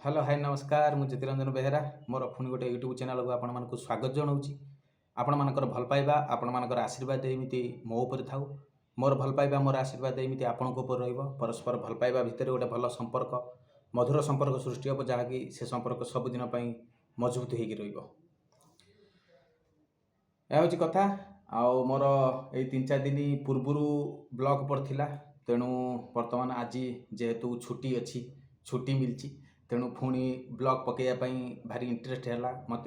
Hello hi नमस्कार मु ज्योतिरंजन बेहेरा मोर पुणी गोटे यूट्यूब चैनल को आपण मानक स्वागत जनाऊँगी। आपण मानकर भल पाइबा आपण मानकर आशीर्वाद एमती मो उपर थाउ मोर भल पाइबा मोर आशीर्वाद एमती आपण उपर रहिबो। परस्पर भल पाइबा भितर गोटे भल संपर्क मधुर संपर्क सृष्टि हो जहाँकि से संपर्क सबुदिन ପାଇଁ मजबूत होगी रहिबो। यह हूँ कथा आउ मोर ये 3-4 दिन पूर्वर ब्लॉग पड़ता तेणु वर्तमान आज जेहेतु छुट्टी अच्छी छुट्टी मिली तेणु पुणी ब्लॉग पकड़ापी भारी इंटरेस्ट है मत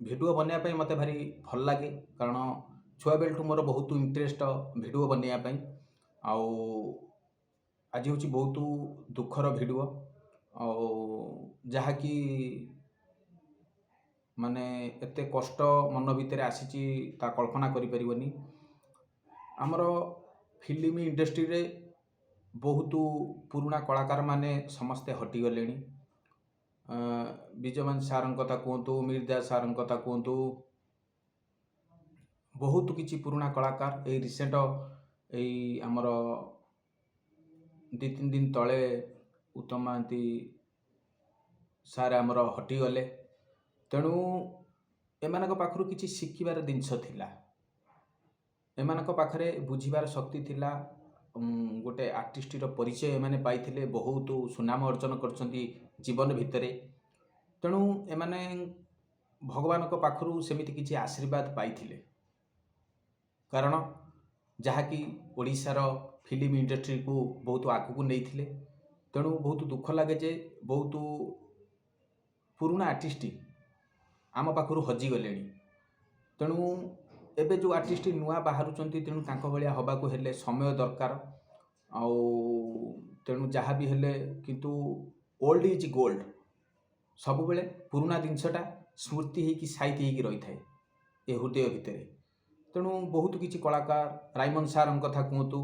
वीडियो बनवाई मत भारी भल लगे कारण छुआ बेलू मोर बहुत इंटरेस्ट वीडियो बनवाई आउ आज हूँ बहुत दुखर वीडियो जहाँकि माने एते कष्ट मन भितर आसी कल्पना करें। आमर फिल्म इंडस्ट्री रे बहुत पुराना कलाकार माने समस्ते हटिगले। विजयमान सार कथा कहतु मिर्जा सार कथा कहतु बहुत किसी पुराना कलाकार ये रिसेंट आमर 2-3 दिन तले उत्तम महांती सार आमर हटिगले। तेणु एमानक पाखरु किसी शिखिबार जिनस थिला एमानक पाखरे बुझिबार शक्ति थिला गोटे आर्टिस्टर परिचय एमाने पाइथिले बहुत सुनाम अर्जन करछंती जीवन भितरे। तेणु एमाने भगवान को पाखरु सेमिति किसी आशीर्वाद पाइथिले कारण जहाँकि ओडिशार फिल्म इंडस्ट्री को बहुत आगू नहीं। तेणु बहुत दुख लगे जे बहुत पुराना आर्टिस्ट आम पाखरु हजिगले। तेणु एबे जो आर्टिस्ट नुआ बाहर तेणु तांको भलिया हबाकू हेले समय दरकार आउ तेणु जहाँ भी हेले किंतु ओल्ड इज गोल्ड सब बेले पुराना जिनसटा स्मृति होगी साइती होगी रही थाए ए हृदय भितर। तेणु बहुत किसी कलाकार रायमन सार कथा कहतु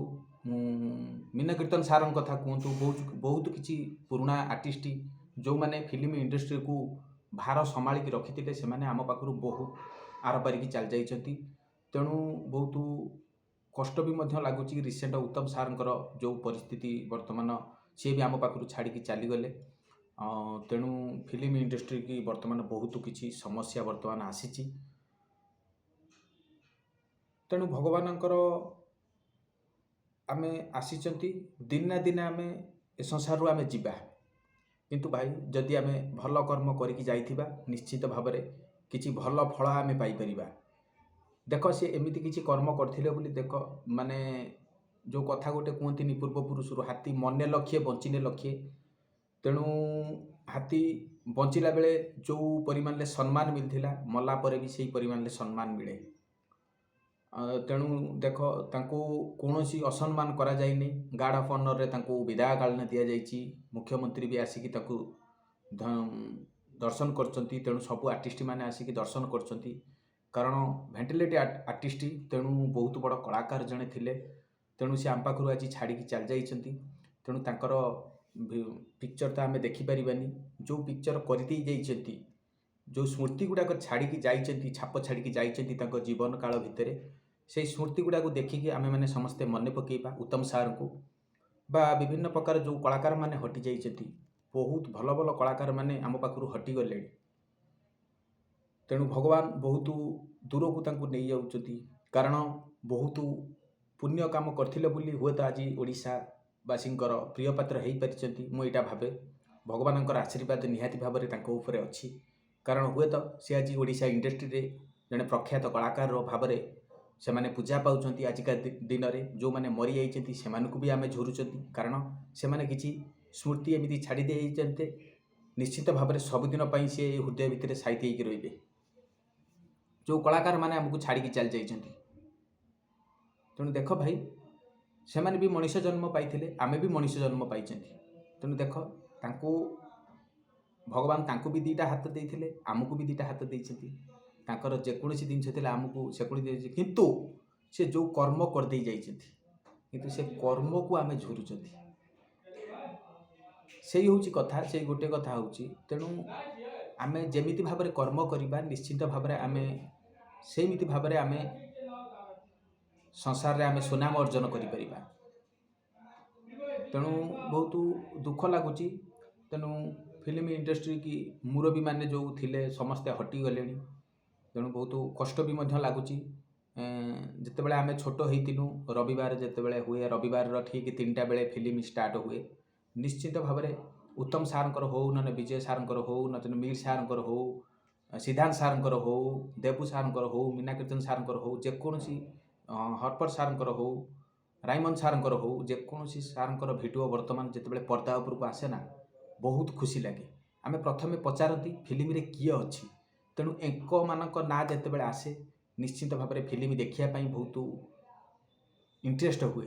मीना कीर्तन सार कथा कहतु बहुत किसी पुराना आर्टिस्ट जो माने फिल्म इंडस्ट्री को भार संभाली रखी से आम पाखु बहुत आर पारिकी चल जाइछंती। तेणु बहुत कष्ट भी लगुच रिसेंट उत्तम सार जो परिस्थिति वर्तमान सी भी आम पाखु छाड़ी चलीगले। तेणु फिल्म इंडस्ट्री की वर्तमान बहुत किसी समस्या वर्तमान आसी। तेणु भगवानंकर आमे आसीचंती दिन ना दिन आमे ए संसार आमे जीवा किंतु भाई जदि आमे भल कर्म करिकी जाइथिबा निश्चित भावरे किछि भल फल आमे पाई परिबा। देख से एमिति किछि कर्म करथिले बोली देख माने जो कथा गोटे कहती पूर्वपुरुष हाथी मने लक्षे बंचिने लक्षे। तेणु हाथी बंचिला बेले जो परिमाण ले सम्मान मिलथिला मला परे भी सही परिमाण ले सम्मान मिले। तेणु देख तांको कौनसी असम्मान करा जाइनी गार्ड ऑफ ऑनर रे तांको विदाय कालन दिया जाइछि मुख्यमंत्री भी आसिकी तांको दर्शन करचंती। तेणु सब आर्टिस्ट माने आसिकी दर्शन करचंती कारण भेंटिलेट आर्टिस्ट तेणु बहुत बड़ कलाकार जने थिले। तेणु से आम पाखरु आज छाड़ी चल जाइछंती। तेणु तांकर पिक्चर तो आमे देखि परिबानी जो पिक्चर करती जाइछंती जो स्मृति गुड़ाक छाड़ी जाइछंती छाप छाड़ी जाइछंती तांको जीवन काल भितरे से स्मृति गुड़ा को देखिकी आमे माने समस्ते मन पकेबा उत्तम सार को बा विभिन्न प्रकार जो कलाकार माने हटि जाइछंती बहुत भल भल कलाकार माने आम पाखरु हटि गले। तेणु भगवान बहुत दूर को तांको नहीं जाउछंती कारण बहुत पुण्य काम करथिले बोली हुए तो आज ओडिशा बासींकर प्रिय पात्र हेई परिचंती। मु एटा भाबे भगवानंकर आशीर्वाद निहाती भाबरे तांको ऊपर अछि कारण हुए तो से आज ओडिशा इंडस्ट्री रे जने प्रख्यात कलाकार भाबरे से माने पूजा पाउछंती। आजिका दिन में जो माने मरी जाइछंती सेमानकु भी आमे झुरुछंती कारण से माने किछि स्मृति एमिति छाड़ी दे जाइछंते निश्चित भाव में सबुदिन पई से हृदय भितर साइती होइकी रहिबे। जो कलाकार माने हमकु छाड़ी चल जाइछंती तेणु देख भाई से माने भी मनुष्य जन्म पाइथिले आमे भी मनुष्य जन्म पाइछंती। तेणु देख तांको भगवान तांको भी दीटा हाथ देइथिले आमको भी दीटा हाथ देइछंती तांकर जेकोसी जिनस थिला आमको से किंतु से जो कर्म कर दे जाइछंती किंतु से कर्म को आमे झुरुछंती सेही होची कथा से गोटे कथा होची। तेणु आमे जेमिति भाबरे कर्म करिबा निश्चित भाबरे आमे सेमिति भाबरे आमे संसार रे आमे सुनाम अर्जन करि परिबा। तेणु बहुत दुख लगुच। तेणु फिल्म इंडस्ट्री की मुरबी मैंने जो थिले समस्ते हटिगले तेणु बहुत कष्ट भी लगुच जितेबाला आम छोट होइतिनु रविवार जितेबाला हुए रविवार ठीक 3टा बेले फिल्म स्टार्ट हुए निश्चित भाव में उत्तम सारंकर हो ना विजय सारंकर हो ना मीर सारंकर हो सिद्धांत सारंकर हो देबू सारंकर हो मीना कीर्तन सारंकर हो जेकोसी हरपर सारंकर हो रायमन सारंकर हो जेकोसी सारंकर भिडियो बर्तमान जितेबाला पर्दा उपरको आसे ना बहुत खुशी लगे आम प्रथमे पचारती फिल्म रे किए अच्छी तेणु एंक मानक ना जितेबाला आसे निश्चित भाव में फिल्म देखापी बहुत इंटरेस्ट हुए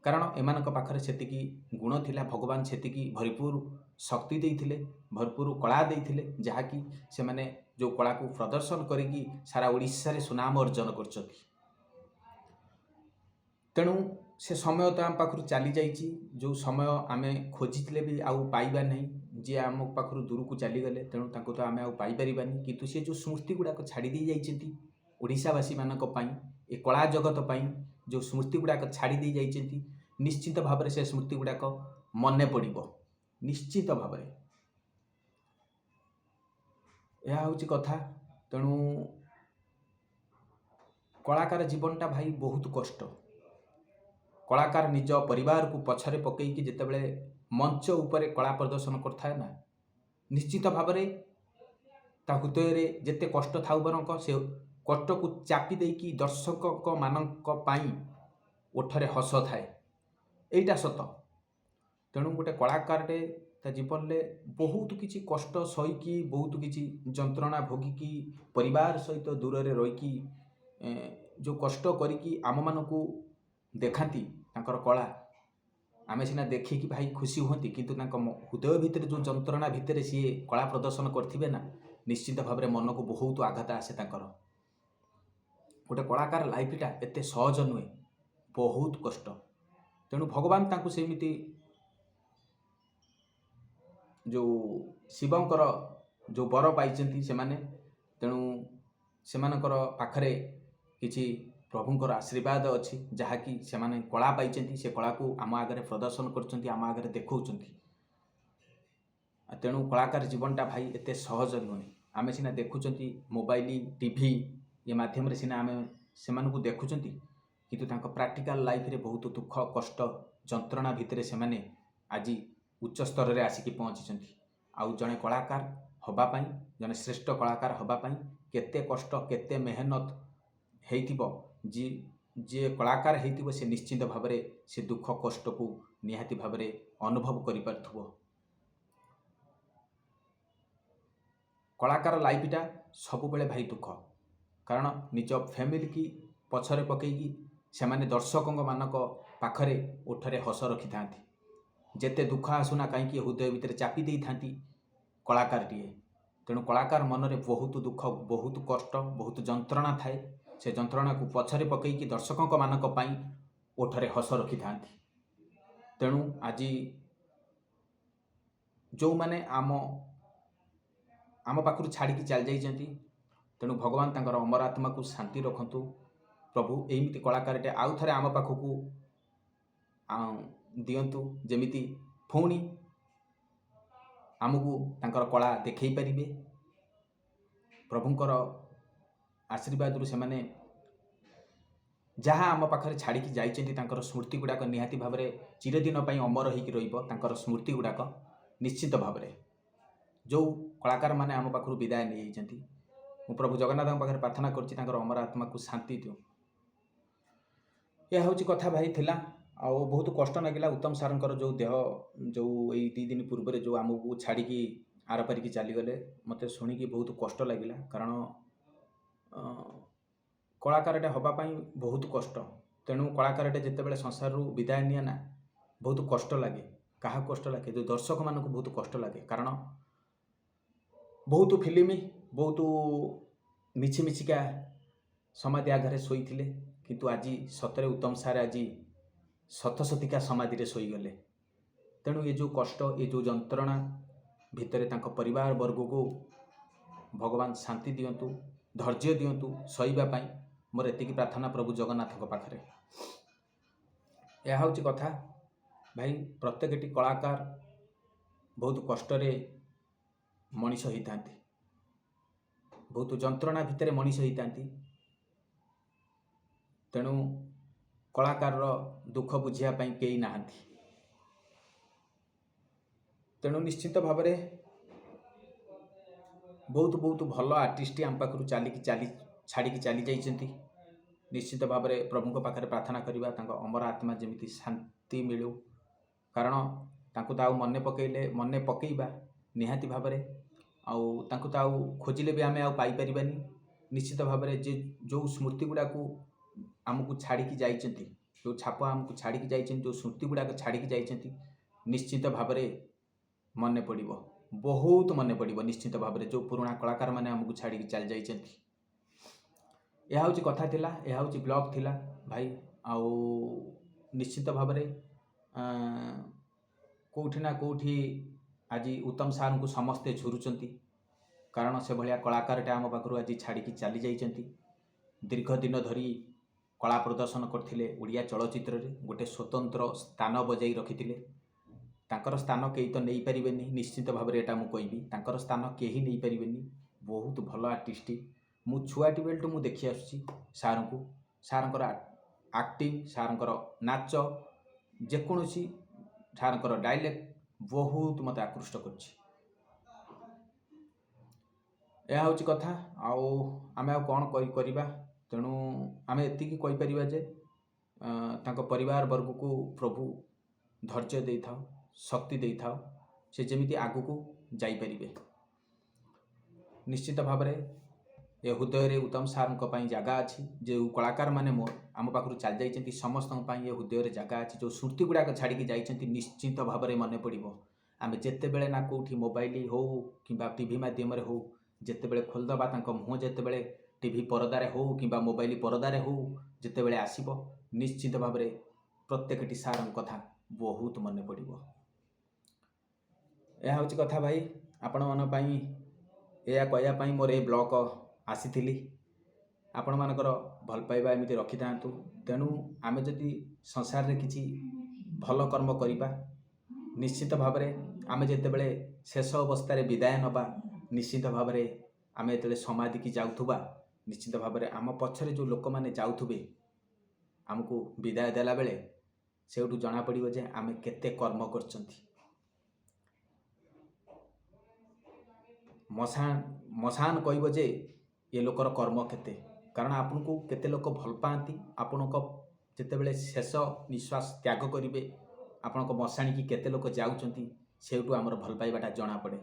कारण एमानक पाखरे सेतिकी गुण थिला भगवान सेतिकी भरपूर शक्ति देइथिले भरपूर कला देइथिले जहाँकि से माने जो कला को प्रदर्शन करिकी सारा ओडिशा रे सुनाम अर्जन करछथि तेणु से समय तो आम पाखरु चली जाइए जो समय आम खोजिले भी आउ पाइबा नहीं जी आम पाखरु दूर को चलीगले तेणु तांको तो आम आईपारानी किंतु से जो स्मृति गुड़ाक छाड़ी दे जाइछन्ति ओडिशावासी मानक पई ए कला जगत पई जो स्मृति गुड़ाक छाड़ी दे जाइछन्ति निश्चित भाव में से स्मृति गुड़ाक मने पड़िबो निश्चित भाव में यह हूँ कथा तेणु कलाकार जीवनटा भाई बहुत कष्ट कलाकार निज परिवार को पछरे पकईकि जितेबाला मंच उपरे कला प्रदर्शन करथाए ना निश्चित भाव में ता हृदय जेते कष्ट थाउ बरंक से कष्ट को चापी देकी दर्शक मानक पाई ओठरे हस थाए एटा सत तेणु गोटे कलाकारटे ता जीवन में बहुत किसी कष्ट सहीकि बहुत किसी जंत्रणा भोगिकी परिवार सहित दूर रे रहीकि जो कष्ट करिकी आम मानकू देखाती तांकर कला आमे सिना देखिकी भाई खुशी होती किंतु हृदय भितर जो जंत्रणा भितर सी कला प्रदर्शन करथिबे ना निश्चित भाव में मन को बहुत आघात आसे तांकर गोटे कलाकार लाइफटा एते सहज नुहे बहुत कष्ट तेणु भगवान तांको सेमिति जो शिवंकर जो बर पाइछन्ति सेमाने तेणु सेमानकर पाखरे किछि प्रभुंकर आशीर्वाद अच्छी जहाँकि सेमाने कला पाइछन्ति से कला को आम आगे प्रदर्शन करछन्ति आम आगे देखौछन्ति तेणु कलाकार जीवनटा भाई एते सहज नुहे आमे सिना देखुछन्ति मोबाइल टीवी ये माध्यम रे सिना आमे सेमानकु देखुछन्ति किंतु तांको प्रैक्टिकल लाइफ रे बहुत दुख कष्ट जंत्रणा भितर सेमाने आज उच्च स्तर रे आसिकी पहुँची आउ जड़े कलाकार हवा पाई जड़े श्रेष्ठ कलाकार हवा पाई केते कष्ट केते मेहनत हेइतिबो जी जे कलाकार हेइतिबो से निश्चित भाव में से दुख कष्ट को निहाती भाव में अनुभव करि पारथुबो कलाकार लाइफटा सब बेले भाई दुख कारण निज फैमिली की पछरे पकईकी से माने दर्शकों मानक पाखरे ओठरे हस रखि थांती जेते दुख आसुना कहीं हृदय भितर चापी दे थांती कलाकार टीए तेणु कलाकार मन में बहुत दुख बहुत कष्ट बहुत जंत्रणा थाए से जंत्रणा को पछरे पकईकी दर्शकों मानक पाई ओठरे हस रखि थांती तेणु आज जो माने आम पाखरु छाड़ी चल जाइछन्ति तेणु भगवान तांकर अमर आत्मा को शांति रखंतु प्रभु एमिति कलाकारटे आउ थरे आम पाखकू दियंतु जेमिति पुणी आमको तांकर कला देखै पारिबे प्रभुंकर आशीर्वाद रु सेमाने जहाँ आम पाखरे छाड़ी जाइछन्ति तांकर स्मृति गुड़ाक निहाती भाव में चिरदिन पई अमर होइकि रहिबो तांकर स्मृति गुड़ाक निश्चित भाव में जो कलाकार माने आम पाखरु विदाय नहीं जाइछन्ति मु प्रभु जगन्नाथ पाखे प्रार्थना करछि तांकर अमर आत्मा को शांति दियो यह हूँ कथा भाई थिला आ बहुत कष्ट लगिला उत्तम सारंकर जो देह जो यही 2 दिन पूर्व जो आमको छाड़ी आर पारिकी चलीगले मत शुणिकी बहुत कष्ट लगिला कारण कलाकारटे हवापाई बहुत कष्ट तेणु कलाकारटे जितेबाला संसार विदाय निए ना बहुत कष्ट लगे क्या कष्ट लगे जो दर्शक मान बहुत कष्ट लगे कारण बहुत फिल्म बहुत मिछिमिछिका समाधि आघारे शोईथिले किंतु आज सतरे उत्तम सार आज शतशतिका समाधि रे शोईगले तेणु ये जो कष्ट ये जो जंत्रणा भितर तांको परिवार वर्ग को भगवान शांति दियंतु धैर्य दियंतु सहीबा पाई मोर एतिकी प्रार्थना प्रभु जगन्नाथ पाखरे यह हूँ कथा भाई प्रत्येकटी कलाकार बहुत कष्ट ମଣିଷ ହେଇଥାନ୍ତି, ବହୁତ ଯନ୍ତ୍ରଣା ଭିତରେ ମଣିଷ ହେଇଥାନ୍ତି। ତେଣୁ କଳାକାରର ଦୁଃଖ ବୁଝିବା ପାଇଁ କେହି ନାହାନ୍ତି। ତେଣୁ ନିଶ୍ଚିତ ଭାବରେ ବହୁତ ଭଲ ଆର୍ଟିଷ୍ଟ ଆମ ପାଖରୁ ଛାଡ଼ିକି ଚାଲି ଯାଇଛନ୍ତି। ନିଶ୍ଚିତ ଭାବରେ ପ୍ରଭୁଙ୍କ ପାଖରେ ପ୍ରାର୍ଥନା କରିବା ତାଙ୍କ ଅମର ଆତ୍ମା ଯେମିତି ଶାନ୍ତି ମିଳୁ, କାରଣ ତାଙ୍କୁ ତ ଆଉ ମନେ ପକେଇବା ନିହାତି ଭାବରେ, ଆଉ ତାଙ୍କୁ ତ ଆଉ ଖୋଜିଲେ ବି ଆମେ ଆଉ ପାଇପାରିବାନି। ନିଶ୍ଚିତ ଭାବରେ ଯେଉଁ ସ୍ମୃତି ଗୁଡ଼ାକୁ ଆମକୁ ଛାଡ଼ିକି ଯାଇଛନ୍ତି, ଯେଉଁ ଛାପ ଆମକୁ ଛାଡ଼ିକି ଯାଇଛନ୍ତି, ଯେଉଁ ସ୍ମୃତି ଗୁଡ଼ାକ ଛାଡ଼ିକି ଯାଇଛନ୍ତି, ନିଶ୍ଚିତ ଭାବରେ ମନେ ପଡ଼ିବ, ବହୁତ ମନେ ପଡ଼ିବ ନିଶ୍ଚିତ ଭାବରେ ଯେଉଁ ପୁରୁଣା କଳାକାରମାନେ ଆମକୁ ଛାଡ଼ିକି ଚାଲି ଯାଇଛନ୍ତି। ଏହା ହେଉଛି କଥା ଥିଲା, ଏହା ହେଉଛି ବ୍ଲଗ୍ ଥିଲା ଭାଇ। ଆଉ ନିଶ୍ଚିତ ଭାବରେ କେଉଁଠି ନା କେଉଁଠି ଆଜି ଉତ୍ତମ ସାର୍ଙ୍କୁ ସମସ୍ତେ ଝୁରୁଛନ୍ତି, କାରଣ ସେଭଳିଆ କଳାକାରଟା ଆମ ପାଖରୁ ଆଜି ଛାଡ଼ିକି ଚାଲି ଯାଇଛନ୍ତି। ଦୀର୍ଘ ଦିନ ଧରି କଳା ପ୍ରଦର୍ଶନ କରିଥିଲେ ଓଡ଼ିଆ ଚଳଚ୍ଚିତ୍ରରେ, ଗୋଟେ ସ୍ୱତନ୍ତ୍ର ସ୍ଥାନ ବଜାଇ ରଖିଥିଲେ। ତାଙ୍କର ସ୍ଥାନ କେହି ତ ନେଇପାରିବେନି, ନିଶ୍ଚିତ ଭାବରେ ଏଇଟା ମୁଁ କହିବି, ତାଙ୍କର ସ୍ଥାନ କେହି ନେଇପାରିବେନି। ବହୁତ ଭଲ ଆର୍ଟିଷ୍ଟ। ମୁଁ ଛୁଆଟି ବେଳଠୁ ମୁଁ ଦେଖି ଆସୁଛି ସାର୍ଙ୍କୁ, ସାର୍ଙ୍କର ଆକ୍ଟିଂ, ସାର୍ଙ୍କର ନାଚ, ଯେକୌଣସି ସାର୍ଙ୍କର ଡାଇଲେକ୍ଟ ବହୁତ ମୋତେ ଆକୃଷ୍ଟ କରୁଛି। ଏହା ହେଉଛି କଥା। ଆଉ ଆମେ ଆଉ କ'ଣ କରିବା? ତେଣୁ ଆମେ ଏତିକି କହିପାରିବା ଯେ ତାଙ୍କ ପରିବାର ବର୍ଗକୁ ପ୍ରଭୁ ଧୈର୍ଯ୍ୟ ଦେଇଥାଉ, ଶକ୍ତି ଦେଇଥାଉ, ସେ ଯେମିତି ଆଗକୁ ଯାଇପାରିବେ। ନିଶ୍ଚିତ ଭାବରେ ଏ ହୃଦୟରେ ଉତ୍ତମ ସାର୍ଙ୍କ ପାଇଁ ଜାଗା ଅଛି। ଯେଉଁ କଳାକାରମାନେ ଆମ ପାଖରୁ ଚାଲି ଯାଇଛନ୍ତି ସମସ୍ତଙ୍କ ପାଇଁ ଏ ହୃଦୟରେ ଜାଗା ଅଛି। ଯେଉଁ ସ୍ମୃତି ଗୁଡ଼ାକ ଛାଡ଼ିକି ଯାଇଛନ୍ତି ନିଶ୍ଚିତ ଭାବରେ ମନେ ପଡ଼ିବ। ଆମେ ଯେତେବେଳେ ନା କେଉଁଠି ମୋବାଇଲ ହେଉ କିମ୍ବା ଟିଭି ମାଧ୍ୟମରେ ହେଉ, ଯେତେବେଳେ ଖୋଲିଦେବା ତାଙ୍କ ମୁହଁ, ଯେତେବେଳେ ଟିଭି ପରଦାରେ ହେଉ କିମ୍ବା ମୋବାଇଲ ପରଦାରେ ହେଉ ଯେତେବେଳେ ଆସିବ, ନିଶ୍ଚିତ ଭାବରେ ପ୍ରତ୍ୟେକଟି ସାର୍ଙ୍କ କଥା ବହୁତ ମନେ ପଡ଼ିବ। ଏହା ହେଉଛି କଥା ଭାଇ। ଆପଣମାନଙ୍କ ପାଇଁ ଏହା କହିବା ପାଇଁ ମୋର ଏ ବ୍ଲଗ୍ ଆସିଥିଲି। ଆପଣମାନଙ୍କର ଭଲ ପାଇବା ଏମିତି ରଖିଥାନ୍ତୁ। ତେଣୁ ଆମେ ଯଦି ସଂସାରରେ କିଛି ଭଲ କର୍ମ କରିବା, ନିଶ୍ଚିତ ଭାବରେ ଆମେ ଯେତେବେଳେ ଶେଷ ଅବସ୍ଥାରେ ବିଦାୟ ନେବା, ନିଶ୍ଚିତ ଭାବରେ ଆମେ ଯେତେବେଳେ ସମାଧିକି ଯାଉଥିବା, ନିଶ୍ଚିତ ଭାବରେ ଆମ ପଛରେ ଯେଉଁ ଲୋକମାନେ ଯାଉଥିବେ ଆମକୁ ବିଦାୟ ଦେଲାବେଳେ, ସେଇଠୁ ଜଣାପଡ଼ିବ ଯେ ଆମେ କେତେ କର୍ମ କରିଛନ୍ତି। ମଶାନ କହିବ ଯେ ଏ ଲୋକର କର୍ମ କେତେ, କାରଣ ଆପଣଙ୍କୁ କେତେ ଲୋକ ଭଲ ପାଆନ୍ତି। ଆପଣଙ୍କ ଯେତେବେଳେ ଶେଷ ନିଶ୍ୱାସ ତ୍ୟାଗ କରିବେ, ଆପଣଙ୍କ ମଶାଣିକି କେତେ ଲୋକ ଯାଉଛନ୍ତି, ସେଇଠୁ ଆମର ଭଲ ପାଇବାଟା ଜଣାପଡ଼େ।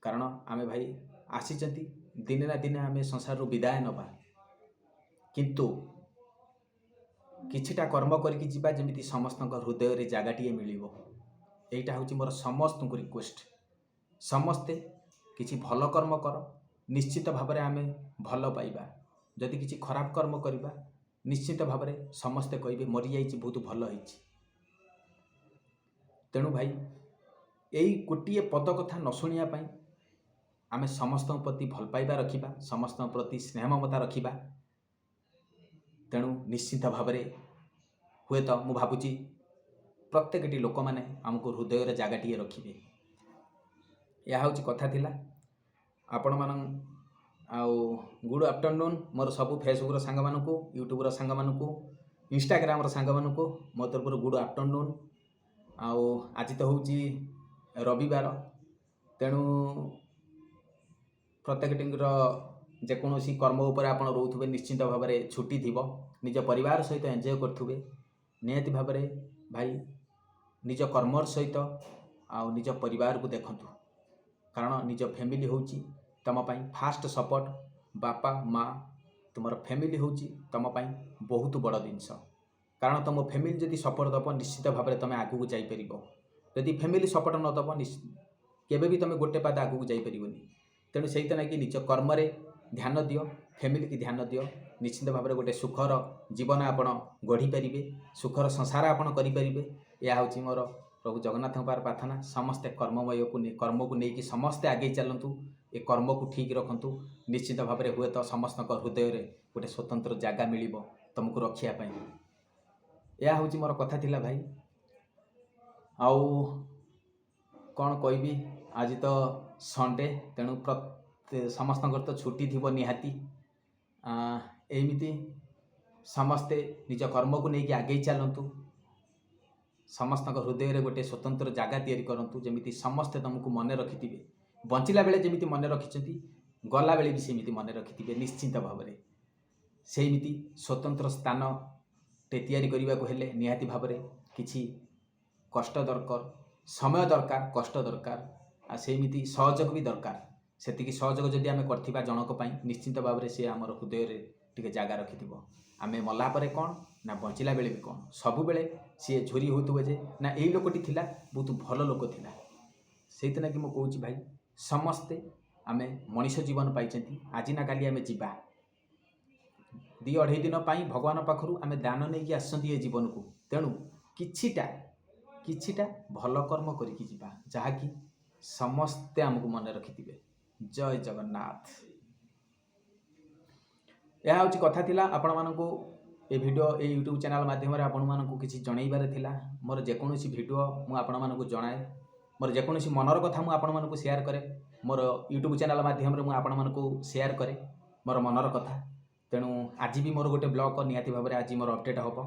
କାରଣ ଆମେ ଭାଇ ଆସିଛନ୍ତି, ଦିନେ ନା ଦିନେ ଆମେ ସଂସାରରୁ ବିଦାୟ ନେବା, କିନ୍ତୁ କିଛିଟା କର୍ମ କରିକି ଯିବା ଯେମିତି ସମସ୍ତଙ୍କ ହୃଦୟରେ ଜାଗାଟିଏ ମିଳିବ। ଏଇଟା ହେଉଛି ମୋର ସମସ୍ତଙ୍କୁ ରିକ୍ୱେଷ୍ଟ। ସମସ୍ତେ କିଛି ଭଲ କର୍ମ କର, ନିଶ୍ଚିତ ଭାବରେ ଆମେ ଭଲ ପାଇବା। ଯଦି କିଛି ଖରାପ କର୍ମ କରିବା, ନିଶ୍ଚିତ ଭାବରେ ସମସ୍ତେ କହିବେ ମରିଯାଇଛି, ବହୁତ ଭଲ ହେଇଛି। ତେଣୁ ଭାଇ ଏଇ ଗୋଟିଏ ପଦ କଥା ନ ଶୁଣିବା ପାଇଁ ଆମେ ସମସ୍ତଙ୍କ ପ୍ରତି ଭଲ ପାଇବା ରଖିବା, ସମସ୍ତଙ୍କ ପ୍ରତି ସ୍ନେହ ମମତା ରଖିବା। ତେଣୁ ନିଶ୍ଚିତ ଭାବରେ ହୁଏତ ମୁଁ ଭାବୁଛି ପ୍ରତ୍ୟେକଟି ଲୋକମାନେ ଆମକୁ ହୃଦୟରେ ଜାଗାଟିଏ ରଖିବେ। ଏହା ହେଉଛି କଥା ଥିଲା। ଆଉ ଗୁଡ଼ ଆଫ୍ଟରନୁନ୍ ମୋର ସବୁ ଫେସବୁକ୍ର ସାଙ୍ଗମାନଙ୍କୁ, ୟୁଟ୍ୟୁବ୍ର ସାଙ୍ଗମାନଙ୍କୁ, ଇନଷ୍ଟାଗ୍ରାମର ସାଙ୍ଗମାନଙ୍କୁ ମୋ ତରଫରୁ ଗୁଡ଼ ଆଫ୍ଟରନୁନ୍। ଆଉ ଆଜି ତ ହେଉଛି ରବିବାର, ତେଣୁ ପ୍ରତ୍ୟେକଟିଙ୍କର ଯେକୌଣସି କର୍ମ ଉପରେ ଆପଣ ରହୁଥିବେ, ନିଶ୍ଚିତ ଭାବରେ ଛୁଟି ଥିବ, ନିଜ ପରିବାର ସହିତ ଏନ୍ଜୟ କରୁଥିବେ। ନିହାତି ଭାବରେ ଭାଇ ନିଜ କର୍ମର ସହିତ ଆଉ ନିଜ ପରିବାରକୁ ଦେଖନ୍ତୁ, କାରଣ ନିଜ ଫ୍ୟାମିଲି ହେଉଛି ତୁମ ପାଇଁ ଫାଷ୍ଟ ସପୋର୍ଟ। ବାପା ମା, ତୁମର ଫ୍ୟାମିଲି ହେଉଛି ତୁମ ପାଇଁ ବହୁତ ବଡ଼ ଜିନିଷ। କାରଣ ତୁମ ଫ୍ୟାମିଲି ଯଦି ସପୋର୍ଟ ଦେବ, ନିଶ୍ଚିତ ଭାବରେ ତୁମେ ଆଗକୁ ଯାଇପାରିବ। ଯଦି ଫ୍ୟାମିଲି ସପୋର୍ଟ ନ ଦେବ, କେବେ ବି ତୁମେ ଗୋଟେ ପାଦ ଆଗକୁ ଯାଇପାରିବନି। ତେଣୁ ସେଇତ ନାକି ନିଜ କର୍ମରେ ଧ୍ୟାନ ଦିଅ, ଫ୍ୟାମିଲିକି ଧ୍ୟାନ ଦିଅ। ନିଶ୍ଚିତ ଭାବରେ ଗୋଟେ ସୁଖର ଜୀବନ ଆପଣ ଗଢ଼ିପାରିବେ, ସୁଖର ସଂସାର ଆପଣ କରିପାରିବେ। ଏହା ହେଉଛି ମୋର ପ୍ରଭୁ ଜଗନ୍ନାଥଙ୍କ ପାଖରେ ପ୍ରାର୍ଥନା। ସମସ୍ତେ କର୍ମକୁ ନେଇକି ସମସ୍ତେ ଆଗେଇ ଚାଲନ୍ତୁ, ଏ କର୍ମକୁ ଠିକ୍ ରଖନ୍ତୁ। ନିଶ୍ଚିତ ଭାବରେ ହୁଏତ ସମସ୍ତଙ୍କ ହୃଦୟରେ ଗୋଟେ ସ୍ୱତନ୍ତ୍ର ଜାଗା ମିଳିବ ତୁମକୁ ରଖିବା ପାଇଁ। ଏହା ହେଉଛି ମୋର କଥା ଥିଲା ଭାଇ। ଆଉ କ'ଣ କହିବି, ଆଜି ତ ସଣ୍ଡେ, ତେଣୁ ସମସ୍ତଙ୍କର ତ ଛୁଟି ଥିବ ନିହାତି। ଏମିତି ସମସ୍ତେ ନିଜ କର୍ମକୁ ନେଇକି ଆଗେଇ ଚାଲନ୍ତୁ। ସମସ୍ତଙ୍କ ହୃଦୟରେ ଗୋଟେ ସ୍ୱତନ୍ତ୍ର ଜାଗା ତିଆରି କରନ୍ତୁ, ଯେମିତି ସମସ୍ତେ ତୁମକୁ ମନେ ରଖିଥିବେ। ବଞ୍ଚିଲା ବେଳେ ଯେମିତି ମନେ ରଖିଛନ୍ତି, ଗଲାବେଳେ ବି ସେମିତି ମନେ ରଖିଥିବେ ନିଶ୍ଚିନ୍ତ ଭାବରେ। ସେମିତି ସ୍ୱତନ୍ତ୍ର ସ୍ଥାନଟେ ତିଆରି କରିବାକୁ ହେଲେ ନିହାତି ଭାବରେ କିଛି କଷ୍ଟ ଦରକାର, ସମୟ ଦରକାର, କଷ୍ଟ ଦରକାର, ଆଉ ସେମିତି ସହଯୋଗ ବି ଦରକାର। ସେତିକି ସହଯୋଗ ଯଦି ଆମେ କରିଥିବା ଜଣକ ପାଇଁ, ନିଶ୍ଚିନ୍ତ ଭାବରେ ସେ ଆମର ହୃଦୟରେ ଟିକେ ଜାଗା ରଖିଥିବ। ଆମେ ମଲା ପରେ କ'ଣ ନା ବଞ୍ଚିଲା ବେଳେ ବି କ'ଣ, ସବୁବେଳେ ସିଏ ଝୁରି ହେଉଥିବ ଯେ ନା ଏଇ ଲୋକଟି ଥିଲା, ବହୁତ ଭଲ ଲୋକ ଥିଲା। ସେଇଥିଲାଗି ମୁଁ କହୁଛି ଭାଇ, ସମସ୍ତେ ଆମେ ମଣିଷ ଜୀବନ ପାଇଛନ୍ତି, ଆଜି ନା କାଲି ଆମେ ଯିବା। 2-2.5 ଦିନ ପାଇଁ ଭଗବାନ ପାଖରୁ ଆମେ ଦାନ ନେଇକି ଆସିଛନ୍ତି ଏ ଜୀବନକୁ। ତେଣୁ କିଛିଟା ଭଲ କର୍ମ କରିକି ଯିବା, ଯାହାକି ସମସ୍ତେ ଆମକୁ ମନେ ରଖିଥିବେ। ଜୟ ଜଗନ୍ନାଥ। ଏହା ହେଉଛି କଥା ଥିଲା। ଆପଣମାନଙ୍କୁ ଏ ଭିଡ଼ିଓ, ଏ ୟୁଟ୍ୟୁବ୍ ଚ୍ୟାନେଲ୍ ମାଧ୍ୟମରେ ଆପଣମାନଙ୍କୁ କିଛି ଜଣାଇବାର ଥିଲା। ମୋର ଯେକୌଣସି ଭିଡ଼ିଓ ମୁଁ ଆପଣମାନଙ୍କୁ ଜଣାଏ, ମୋର ଯେକୌଣସି ମନର କଥା ମୁଁ ଆପଣମାନଙ୍କୁ ସେୟାର କରେ। ମୋର ୟୁଟ୍ୟୁବ୍ ଚ୍ୟାନେଲ୍ ମାଧ୍ୟମରେ ମୁଁ ଆପଣମାନଙ୍କୁ ସେୟାର କରେ ମୋର ମନର କଥା। ତେଣୁ ଆଜି ବି ମୋର ଗୋଟେ ବ୍ଲଗ୍ ନିହାତି ଭାବରେ ଆଜି ମୋର ଅପଡ଼େଟ୍ ହେବ।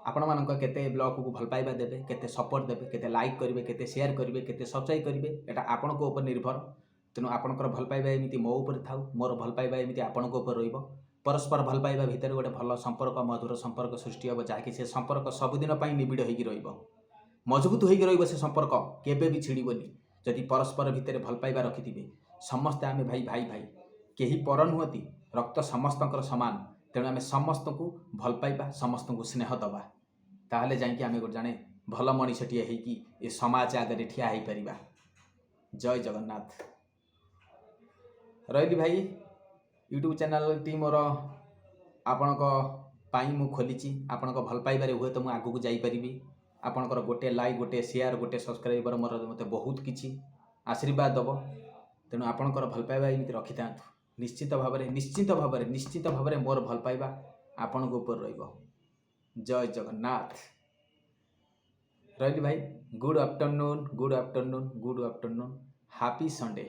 ଆପଣମାନଙ୍କ କେତେ ବ୍ଲଗ୍କୁ ଭଲ ପାଇବା ଦେବେ, କେତେ ସପୋର୍ଟ ଦେବେ, କେତେ ଲାଇକ୍ କରିବେ, କେତେ ସେୟାର କରିବେ, କେତେ ସବସ୍କ୍ରାଇବ୍ କରିବେ, ଏଇଟା ଆପଣଙ୍କ ଉପରେ ନିର୍ଭର। ତେଣୁ ଆପଣଙ୍କର ଭଲ ପାଇବା ଏମିତି ମୋ ଉପରେ ଥାଉ, ମୋର ଭଲ ପାଇବା ଏମିତି ଆପଣଙ୍କ ଉପରେ ରହିବ। ପରସ୍ପର ଭଲ ପାଇବା ଭିତରେ ଗୋଟେ ଭଲ ସମ୍ପର୍କ, ମଧୁର ସମ୍ପର୍କ ସୃଷ୍ଟି ହେବ, ଯାହାକି ସେ ସମ୍ପର୍କ ସବୁଦିନ ପାଇଁ ନିବିଡ଼ ହୋଇକି ରହିବ, ମଜବୁତ ହୋଇକି ରହିବ। ସେ ସମ୍ପର୍କ କେବେ ବି ଛିଡ଼ିବନି ଯଦି ପରସ୍ପର ଭିତରେ ଭଲ ପାଇବା ରଖିଥିବେ। ସମସ୍ତେ ଆମେ ଭାଇ, କେହି ପର ନୁହନ୍ତି, ରକ୍ତ ସମସ୍ତଙ୍କର ସମାନ। ତେଣୁ ଆମେ ସମସ୍ତଙ୍କୁ ଭଲ ପାଇବା, ସମସ୍ତଙ୍କୁ ସ୍ନେହ ଦେବା, ତାହେଲେ ଯାଇକି ଆମେ ଜଣେ ଭଲ ମଣିଷଟିଏ ହେଇକି ଏ ସମାଜ ଆଗରେ ଠିଆ ହେଇପାରିବା। ଜୟ ଜଗନ୍ନାଥ। ରହିଲି ଭାଇ। ୟୁଟ୍ୟୁବ୍ ଚ୍ୟାନେଲ୍ଟି ମୋର ଆପଣଙ୍କ ପାଇଁ ମୁଁ ଖୋଲିଛି। ଆପଣଙ୍କ ଭଲ ପାଇବାରେ ହୁଏତ ମୁଁ ଆଗକୁ ଯାଇପାରିବି। ଆପଣଙ୍କର ଗୋଟେ ଲାଇକ୍, ଗୋଟେ ସେୟାର, ଗୋଟେ ସବସ୍କ୍ରାଇବର ମୋତେ ବହୁତ କିଛି ଆଶୀର୍ବାଦ ଦେବ। ତେଣୁ ଆପଣଙ୍କର ଭଲ ପାଇବା ଏମିତି ରଖିଥାନ୍ତୁ। ନିଶ୍ଚିତ ଭାବରେ ମୋର ଭଲ ପାଇବା ଆପଣଙ୍କ ଉପରେ ରହିବ। ଜୟ ଜଗନ୍ନାଥ। ରହିଲି ଭାଇ। Good afternoon. Happy Sunday.